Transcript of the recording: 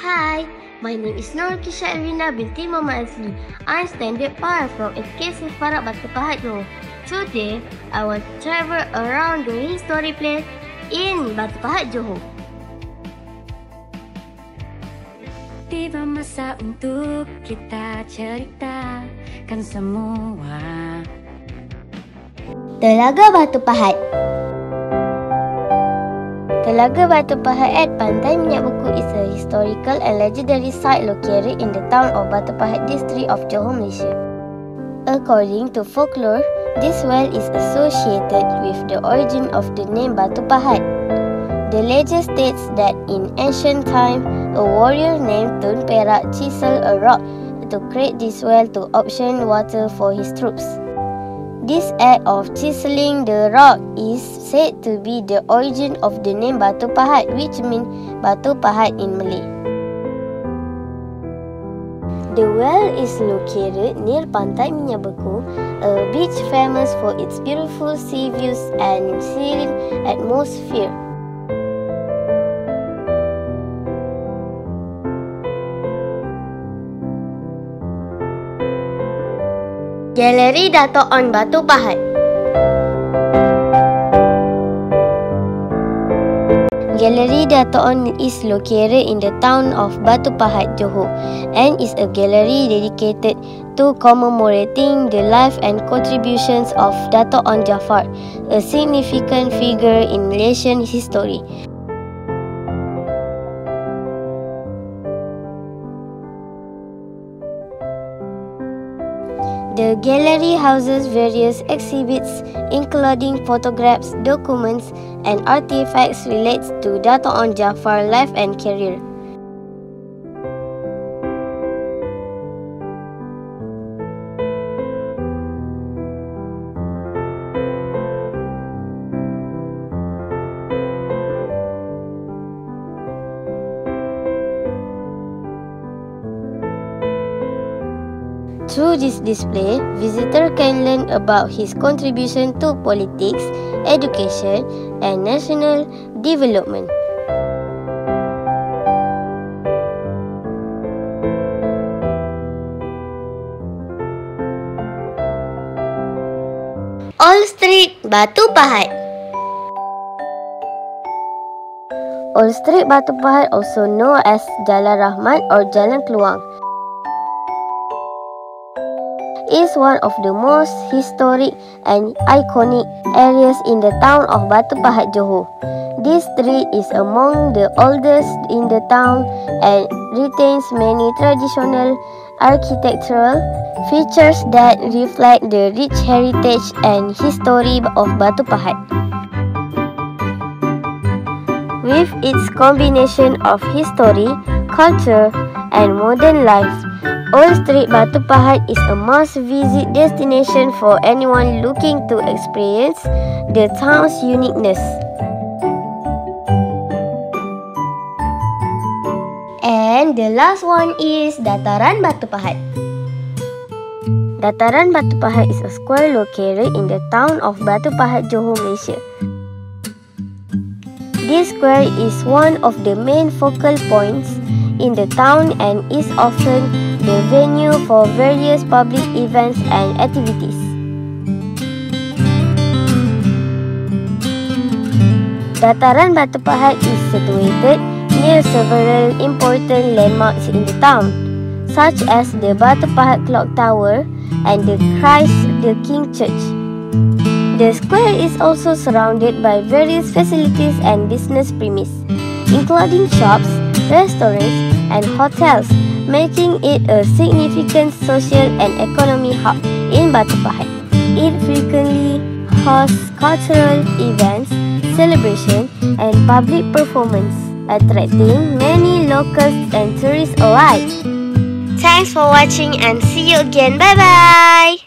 Hi, my name is Nur Kisha Elvina binti Muhammad Azli. I'm standard 5 from SK Sefarak Batu Pahat Johor. Today, I will travel around the historic place in Batu Pahat Johor. Tiba masa untuk kita ceritakan semua. Telaga Batu Pahat. Telaga Batu Pahat at Pantai Minyak Beku is a historical and legendary site located in the town of Batu Pahat district of Johor, Malaysia. According to folklore, this well is associated with the origin of the name Batu Pahat. The legend states that in ancient time, a warrior named Tun Perak chiseled a rock to create this well to obtain water for his troops. This act of chiseling the rock is said to be the origin of the name Batu Pahat, which means Batu Pahat in Malay. The well is located near Pantai Minyak Beku, a beach famous for its beautiful sea views and serene atmosphere. Galeri Dato' On Batu Pahat. Galeri Dato' On is located in the town of Batu Pahat, Johor, and is a gallery dedicated to commemorating the life and contributions of Dato' On Jaafar, a significant figure in Malaysian history. The gallery houses various exhibits including photographs, documents, and artifacts related to Dato' On Jaafar's life and career. Through this display, visitors can learn about his contribution to politics, education, and national development. Old Street Batu Pahat. Old Street Batu Pahat, also known as Jalan Rahmat or Jalan Keluang, is one of the most historic and iconic areas in the town of Batu Pahat, Johor. This street is among the oldest in the town and retains many traditional architectural features that reflect the rich heritage and history of Batu Pahat. With its combination of history, culture, and modern life, Old Street Batu Pahat is a must-visit destination for anyone looking to experience the town's uniqueness. And the last one is Dataran Batu Pahat. Dataran Batu Pahat is a square located in the town of Batu Pahat, Johor, Malaysia. This square is one of the main focal points in the town and is often the venue for various public events and activities. Dataran Batu Pahat is situated near several important landmarks in the town, such as the Batu Pahat Clock Tower and the Christ the King Church. The square is also surrounded by various facilities and business premises, including shops, restaurants, and hotels, making it a significant social and economic hub in Batu Pahat. It frequently hosts cultural events, celebrations, and public performance, attracting many locals and tourists alike. Thanks for watching and see you again. Bye bye!